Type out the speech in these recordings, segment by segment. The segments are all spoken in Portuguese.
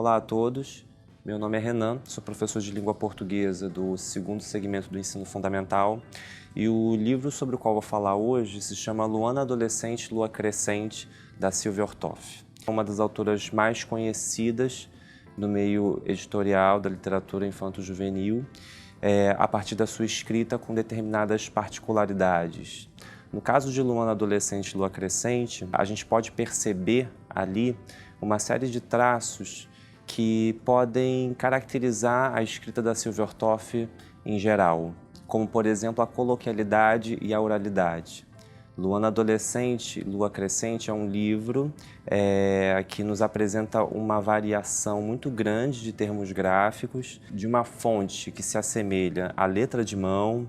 Olá a todos, meu nome é Renan, sou professor de língua portuguesa do segundo segmento do ensino fundamental e o livro sobre o qual vou falar hoje se chama Luana Adolescente, Lua Crescente, da Sylvia Ortolfi. É uma das autoras mais conhecidas no meio editorial da literatura infanto-juvenil, a partir da sua escrita com determinadas particularidades. No caso de Luana Adolescente, Lua Crescente, a gente pode perceber ali uma série de traços que podem caracterizar a escrita da Sylvia Ortolfi em geral, como, por exemplo, a coloquialidade e a oralidade. Luana Adolescente, Lua Crescente é um livro que nos apresenta uma variação muito grande de termos gráficos, de uma fonte que se assemelha à letra de mão,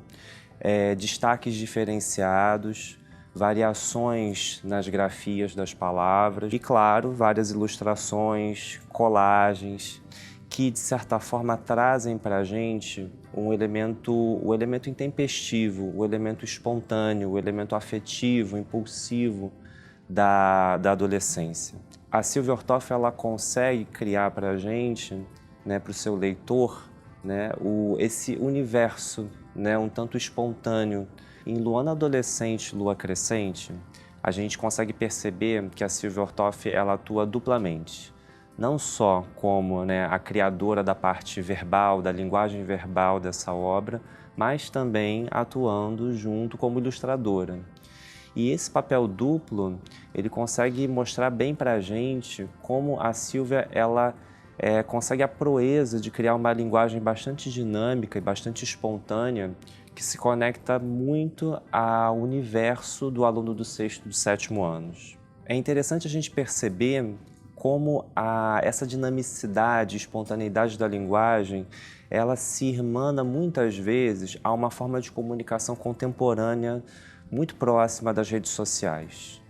destaques diferenciados, variações nas grafias das palavras e, claro, várias ilustrações, colagens, que de certa forma trazem para a gente o elemento intempestivo, o elemento espontâneo, o elemento afetivo, impulsivo da adolescência. A Sylvia Ortolfi ela consegue criar para a gente, para o seu leitor, esse universo, um tanto espontâneo. Em Luana Adolescente, Lua Crescente, a gente consegue perceber que a Sylvia Ortolfi ela atua duplamente. Não só como a criadora da parte verbal, da linguagem verbal dessa obra, mas também atuando junto como ilustradora. E esse papel duplo, ele consegue mostrar bem para a gente como a Sylvia ela consegue a proeza de criar uma linguagem bastante dinâmica e bastante espontânea, que se conecta muito ao universo do aluno do sexto e do sétimo anos. É interessante a gente perceber como essa dinamicidade, espontaneidade da linguagem, ela se irmana muitas vezes a uma forma de comunicação contemporânea muito próxima das redes sociais.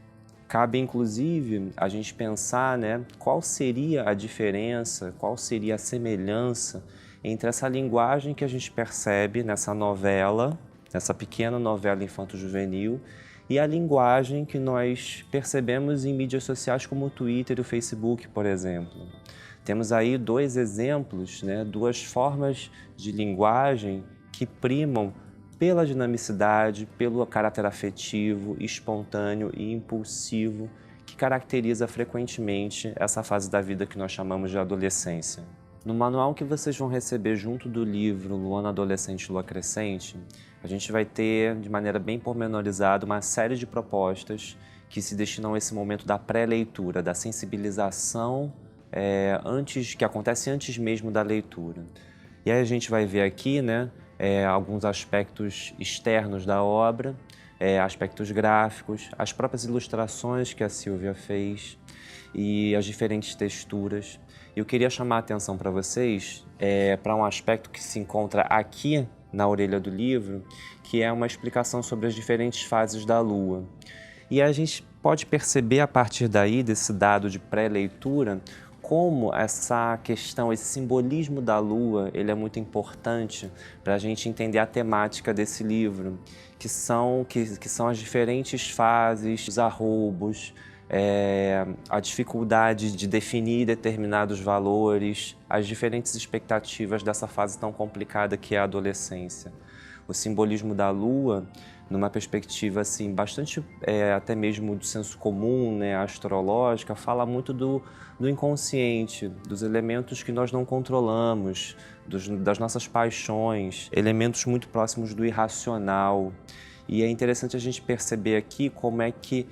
Cabe, inclusive, a gente pensar qual seria a diferença, qual seria a semelhança entre essa linguagem que a gente percebe nessa novela, nessa pequena novela infanto-juvenil, e a linguagem que nós percebemos em mídias sociais como o Twitter e o Facebook, por exemplo. Temos aí dois exemplos, duas formas de linguagem que primam pela dinamicidade, pelo caráter afetivo, espontâneo e impulsivo que caracteriza frequentemente essa fase da vida que nós chamamos de adolescência. No manual que vocês vão receber junto do livro Luana Adolescente, Lua Crescente, a gente vai ter, de maneira bem pormenorizada, uma série de propostas que se destinam a esse momento da pré-leitura, da sensibilização que acontece antes mesmo da leitura. E aí a gente vai ver aqui alguns aspectos externos da obra, aspectos gráficos, as próprias ilustrações que a Sylvia fez e as diferentes texturas. Eu queria chamar a atenção para vocês para um aspecto que se encontra aqui na orelha do livro, que é uma explicação sobre as diferentes fases da Lua. E a gente pode perceber a partir daí, desse dado de pré-leitura, como essa questão, esse simbolismo da Lua, ele é muito importante para a gente entender a temática desse livro, que são as diferentes fases, os arroubos, a dificuldade de definir determinados valores, as diferentes expectativas dessa fase tão complicada que é a adolescência. O simbolismo da Lua, numa perspectiva assim, bastante até mesmo do senso comum, astrológica, fala muito do inconsciente, dos elementos que nós não controlamos, das nossas paixões, elementos muito próximos do irracional. E é interessante a gente perceber aqui como é que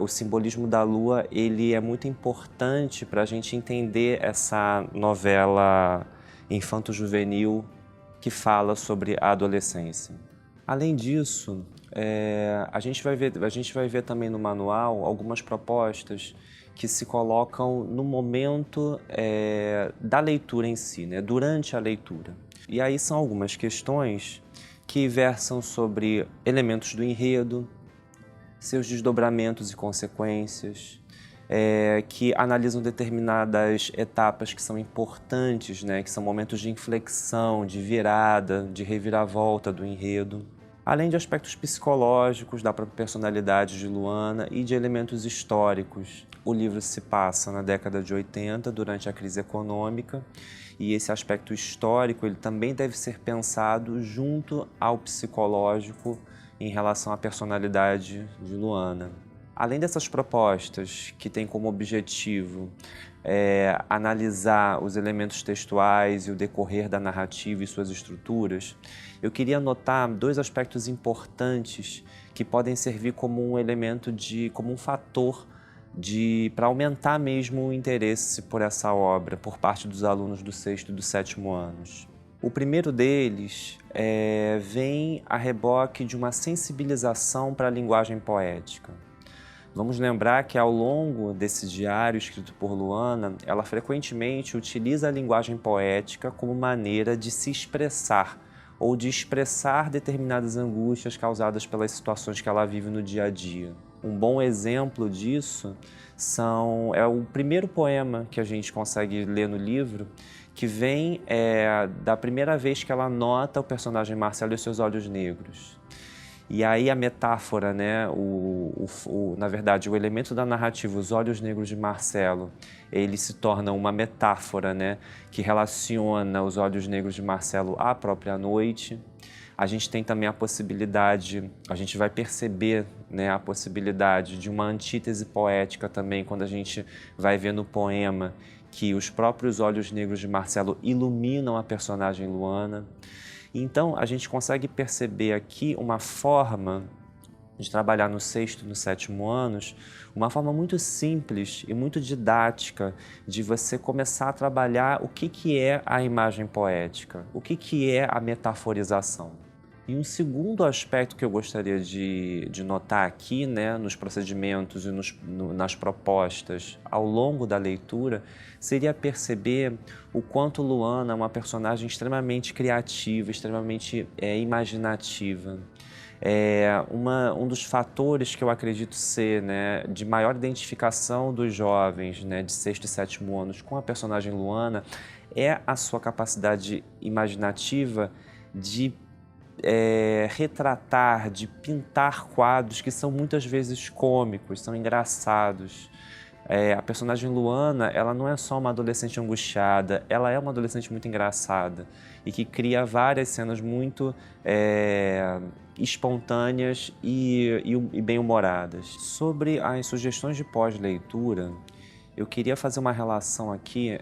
o simbolismo da Lua ele é muito importante para a gente entender essa novela infanto-juvenil que fala sobre a adolescência. Além disso, a gente vai ver também no manual algumas propostas que se colocam no momento da leitura em si, durante a leitura. E aí são algumas questões que versam sobre elementos do enredo, seus desdobramentos e consequências, que analisam determinadas etapas que são importantes, que são momentos de inflexão, de virada, de reviravolta do enredo. além de aspectos psicológicos da própria personalidade de Luana e de elementos históricos. O livro se passa na década de 80, durante a crise econômica, e esse aspecto histórico ele também deve ser pensado junto ao psicológico em relação à personalidade de Luana. Além dessas propostas, que têm como objetivo analisar os elementos textuais e o decorrer da narrativa e suas estruturas, eu queria notar dois aspectos importantes que podem servir como um elemento como um fator para aumentar mesmo o interesse por essa obra por parte dos alunos do 6º e do 7º anos. O primeiro deles vem a reboque de uma sensibilização para a linguagem poética. Vamos lembrar que ao longo desse diário escrito por Luana, ela frequentemente utiliza a linguagem poética como maneira de se expressar ou de expressar determinadas angústias causadas pelas situações que ela vive no dia a dia. Um bom exemplo disso é o primeiro poema que a gente consegue ler no livro, que vem da primeira vez que ela nota o personagem Marcelo e os seus olhos negros. E aí a metáfora, né, na verdade, o elemento da narrativa, os olhos negros de Marcelo, ele se torna uma metáfora, né, que relaciona os olhos negros de Marcelo à própria noite. A gente tem também a possibilidade, a gente vai perceber, né, a possibilidade de uma antítese poética também, quando a gente vai ver no poema que os próprios olhos negros de Marcelo iluminam a personagem Luana. Então, a gente consegue perceber aqui uma forma de trabalhar no 6º e no 7º anos, uma forma muito simples e muito didática de você começar a trabalhar o que é a imagem poética, o que é a metaforização. E um segundo aspecto que eu gostaria de notar aqui, né, nos procedimentos e nas propostas ao longo da leitura, seria perceber o quanto Luana é uma personagem extremamente criativa, extremamente imaginativa. Um dos fatores que eu acredito ser, né, de maior identificação dos jovens, né, de 6º e 7º anos com a personagem Luana é a sua capacidade imaginativa de retratar, de pintar quadros que são muitas vezes cômicos, são engraçados. A personagem Luana, ela não é só uma adolescente angustiada, ela é uma adolescente muito engraçada e que cria várias cenas muito espontâneas e bem-humoradas. Sobre as sugestões de pós-leitura, eu queria fazer uma relação aqui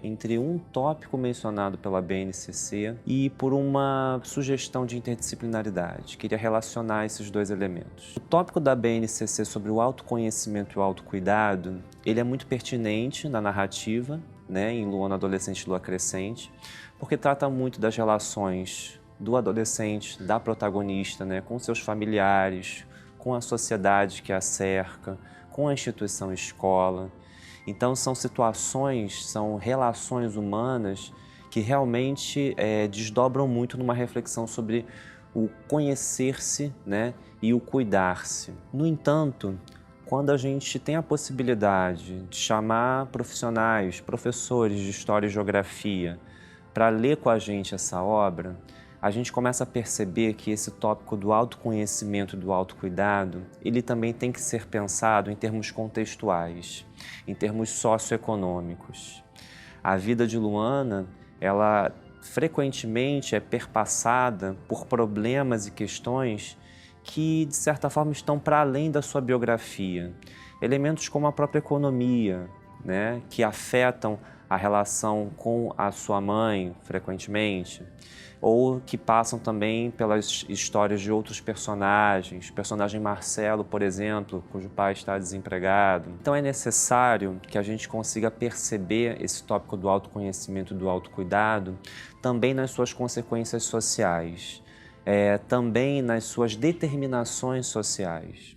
entre um tópico mencionado pela BNCC e por uma sugestão de interdisciplinaridade. Queria relacionar esses dois elementos. O tópico da BNCC sobre o autoconhecimento e o autocuidado, ele é muito pertinente na narrativa, né, em Luana Adolescente e Lua Crescente, porque trata muito das relações do adolescente, da protagonista, né, com seus familiares, com a sociedade que a cerca, com a instituição escola. Então são situações, são relações humanas que realmente desdobram muito numa reflexão sobre o conhecer-se, né, e o cuidar-se. No entanto, quando a gente tem a possibilidade de chamar profissionais, professores de História e Geografia para ler com a gente essa obra, a gente começa a perceber que esse tópico do autoconhecimento e do autocuidado, ele também tem que ser pensado em termos contextuais, em termos socioeconômicos. A vida de Luana, ela frequentemente é perpassada por problemas e questões que, de certa forma, estão para além da sua biografia. Elementos como a própria economia, né, que afetam a relação com a sua mãe, frequentemente, ou que passam também pelas histórias de outros personagens, o personagem Marcelo, por exemplo, cujo pai está desempregado. Então é necessário que a gente consiga perceber esse tópico do autoconhecimento e do autocuidado também nas suas consequências sociais, também nas suas determinações sociais.